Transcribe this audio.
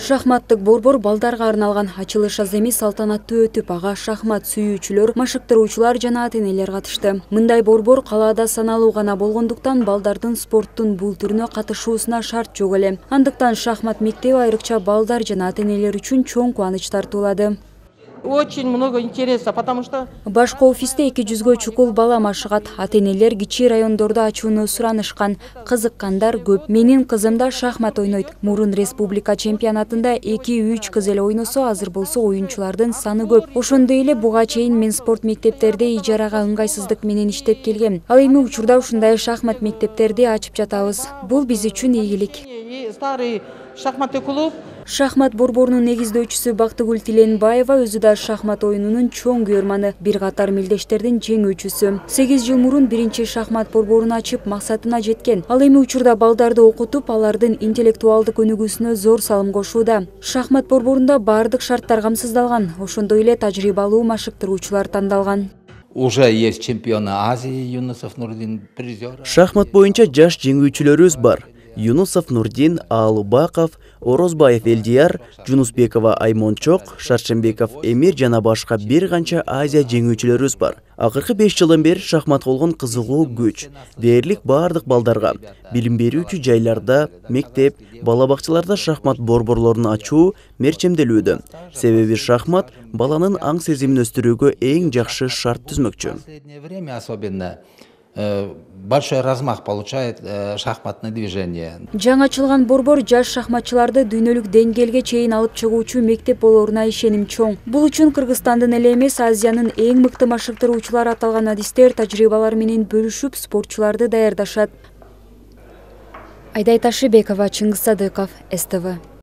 Шахматтык борбор балдарга арналган ачылыш аз эми салтанаттуу өтүп, ага шахмат сүйүүчүлөр, машыктыруучулар жана ата-энелер катышты. Мындай борбор калаада саналуу гана болгондуктан балдардын спорттун бул түрүнө катышуусуна шарт жок эле. Андыктан шахмат мектеби айрыкча балдар жана ата-энелер үчүн чоң кубаныч тартуулады. Очень много интереса, потому что Башкы офисте 200-гө чукул бала машыгат. Ата-энелер кичи райондордо ачууну суранышкан, кызыккандар көп. Менин кызым да шахмат ойнойт. Мурун республика чемпионатында 2-3 кыз эле ойносо, азыр болсо оюнчулардын саны көп. Ошондой эле буга чейин мен спорт мектептерде ижарага ыңгайсыздык менен иштеп келгем. Ал эми учурда ушундай шахмат мектептерди ачып жатабыз. Бул биз үчүн ийгилик. старый шахматный клуб. Шахмат борборунун негиздөөчүсү Бактыгүл Тиленбаева өзү да шахмат оюнунун чоң көрманы, бир катар мелдештердин жеңүүчүсү. 8 жыл мурун биринчи шахмат борборун ачып максатына жеткен. Ал эми учурда балдарды окутуп, алардын интеллектуалдык өнүгүүсүнө зор салым кошууда. Шахмат борборунда баардык шарттар камсыздалган, ошондой эле тажрыйбалуу машыктыруучулар тандалган. Уже есть чемпионы Азии, Юнусов Нурдин, призер. Шахмат боюнча жаш жеңүүчүлөрүбүз бар. Юнусов Нурдин, Алубаков, Орозбаев Элдияр, Жунусбекова Аймончок, Шаршембеков Эмир жана башка бир канча Азия жеңүүчүлөрүбүз бар. Акыркы 5 жылдан бери шахмат болгон кызыгуу күч. Дээрлик бардык балдарга. Билим берүүчү жайларда, мектеп, бала бакчаларда шахмат борборлорун ачуу мерчемделүүдө. Себеби шахмат баланын аң сезимин өстүрүүгө эң жакшы шарт түзмөкчү. Последнее время особенно большой размах получает шахматное движение. Жаңы ачылган борбор жаш шахматчыларды дүйнөлүк деңгээлге чейин алып чыгуучу мектеп болоруна ишеним чоң. Бул үчүн Кыргызстандын эле эмес, Азиянын эң мыкты машыктыруучулары аталган адистер, тажрыйбалар менен бөлүшүп, спортчуларды даярдашат. Айдай Ташыбекова, Чыңгыз Садыков, СТВ.